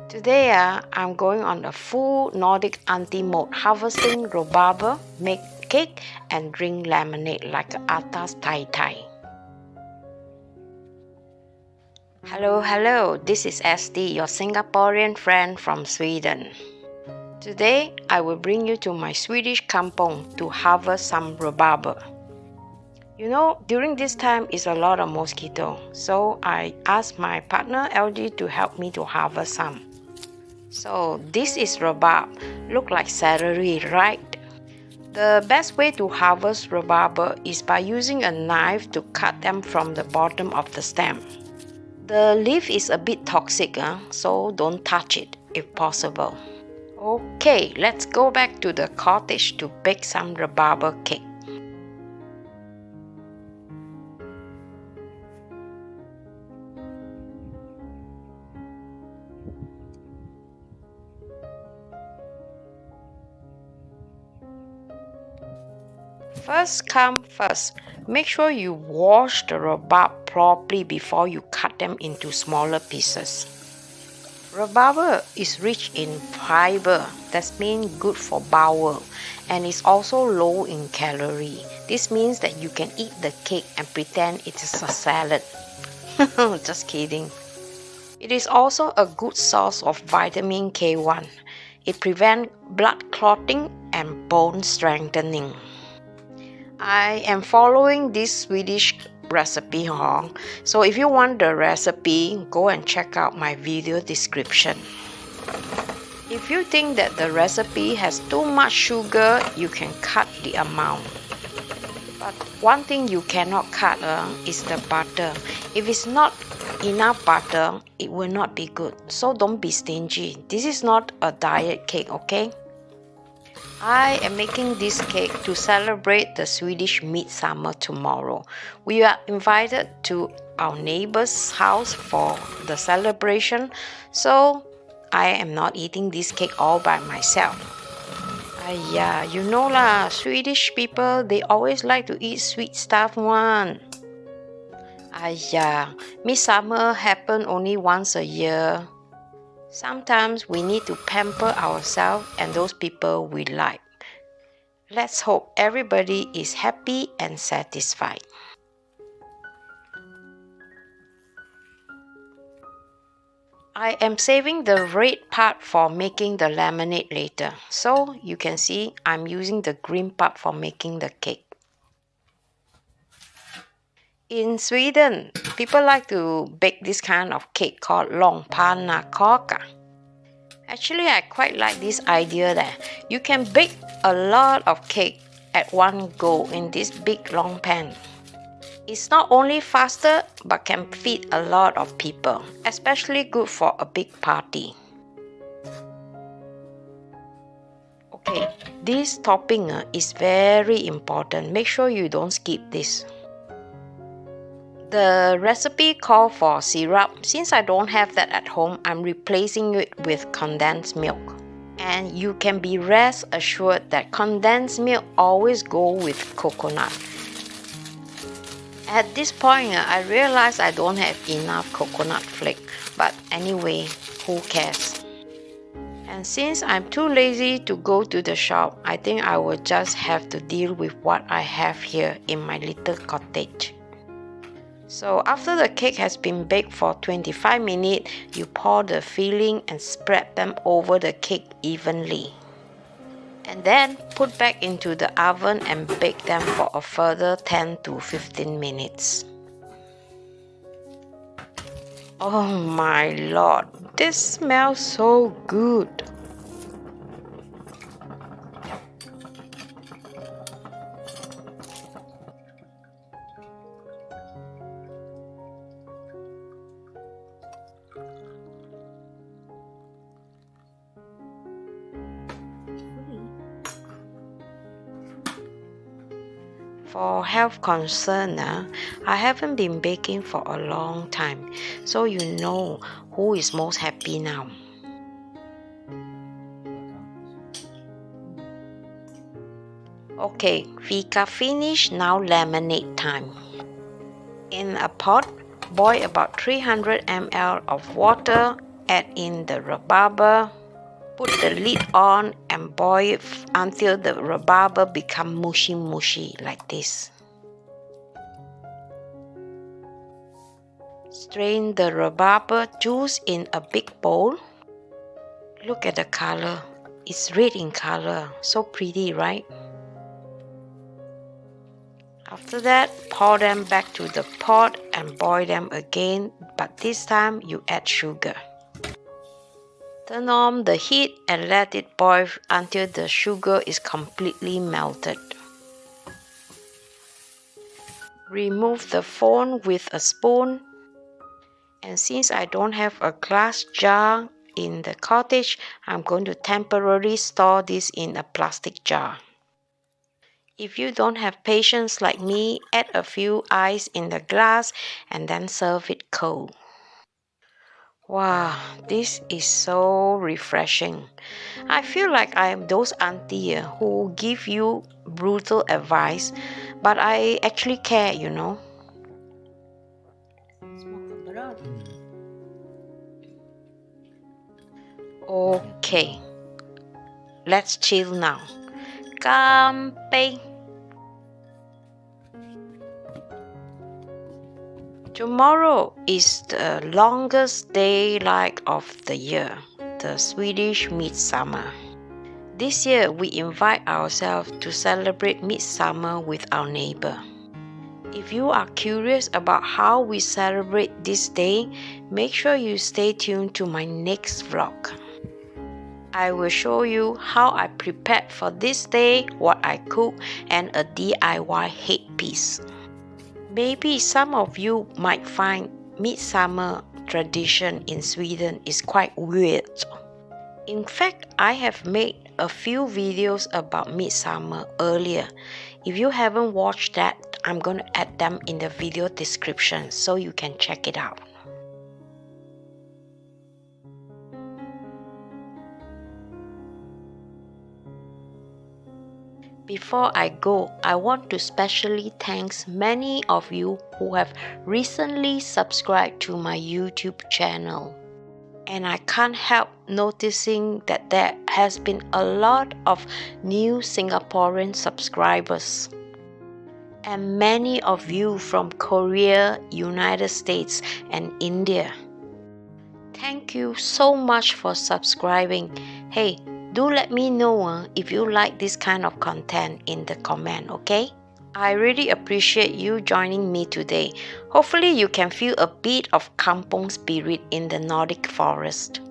Today I'm going on a full Nordic auntie mode, harvesting rhubarb, make cake and drink lemonade like atas Thai Thai. Hello, this is Estee, your Singaporean friend from Sweden. Today I will bring you to my Swedish Kampung to harvest some rhubarb. You know, during this time is a lot of mosquito, so I asked my partner LG to help me to harvest some. So this is rhubarb, look like celery, right? The best way to harvest rhubarb is by using a knife to cut them from the bottom of the stem. The leaf is a bit toxic, so don't touch it if possible. Okay, let's go back to the cottage to bake some rhubarb cake. First come first, make sure you wash the rhubarb properly before you cut them into smaller pieces. Rhubarb is rich in fiber, that means good for bowel, and is also low in calorie. This means that you can eat the cake and pretend it is a salad. Just kidding. It is also a good source of vitamin K1. It prevents blood clotting and bone strengthening. I am following this Swedish recipe, so if you want the recipe, go and check out my video description. If you think that the recipe has too much sugar, you can cut the amount. But one thing you cannot cut is the butter. If it's not enough butter, it will not be good. So don't be stingy. This is not a diet cake, okay? I am making this cake to celebrate the Swedish midsummer tomorrow. We are invited to our neighbor's house for the celebration, so I am not eating this cake all by myself. You know lah, Swedish people, they always like to eat sweet stuff one. Midsummer happen only once a year. Sometimes we need to pamper ourselves and those people we like. Let's hope everybody is happy and satisfied. I am saving the red part for making the lemonade later. So you can see I'm using the green part for making the cake. In Sweden, people like to bake this kind of cake called långpannakaka. Actually, I quite like this idea that you can bake a lot of cake at one go in this big long pan. It's not only faster but can feed a lot of people, especially good for a big party. Okay, this topping is very important. Make sure you don't skip this. The recipe called for syrup. Since I don't have that at home, I'm replacing it with condensed milk. And you can be rest assured that condensed milk always go with coconut. At this point, I realized I don't have enough coconut flake. But anyway, who cares? And since I'm too lazy to go to the shop, I think I will just have to deal with what I have here in my little cottage. So after the cake has been baked for 25 minutes, you pour the filling and spread them over the cake evenly. And then put back into the oven and bake them for a further 10 to 15 minutes. Oh my lord, this smells so good. For health concern, I haven't been baking for a long time, so you know who is most happy now. Okay, fika finished, now lemonade time. In a pot, boil about 300 ml of water add in the rhubarb. Put the lid on and boil it until the rhubarb become mushy like this. Strain the rhubarb juice in a big bowl. Look at the color. It's red in color. So pretty, right? After that, pour them back to the pot and boil them again, but this time you add sugar. Turn on the heat and let it boil until the sugar is completely melted. Remove the foam with a spoon. And since I don't have a glass jar in the cottage, I'm going to temporarily store this in a plastic jar. If you don't have patience like me, add a few ice in the glass and then serve it cold. Wow, this is so refreshing. I feel like I am those aunties who give you brutal advice, but I actually care, you know. Okay, let's chill now. Kampung. Tomorrow is the longest daylight of the year, the Swedish midsummer. This year we invite ourselves to celebrate midsummer with our neighbor. If you are curious about how we celebrate this day, make sure you stay tuned to my next vlog. I will show you how I prepared for this day, what I cook, and a DIY headpiece. Maybe some of you might find midsummer tradition in Sweden is quite weird. In fact, I have made a few videos about midsummer earlier. If you haven't watched that, I'm going to add them in the video description so you can check it out. Before I go, I want to specially thank many of you who have recently subscribed to my YouTube channel. And I can't help noticing that there has been a lot of new Singaporean subscribers. And many of you from Korea, United States, and India. Thank you so much for subscribing. Hey, do let me know if you like this kind of content in the comment, okay? I really appreciate you joining me today. Hopefully you can feel a bit of Kampung spirit in the Nordic forest.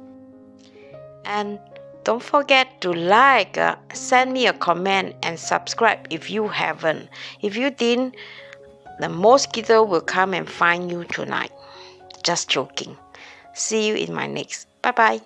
And don't forget to like, send me a comment and subscribe if you haven't. If you didn't, the mosquito will come and find you tonight. Just joking. See you in my next. Bye-bye.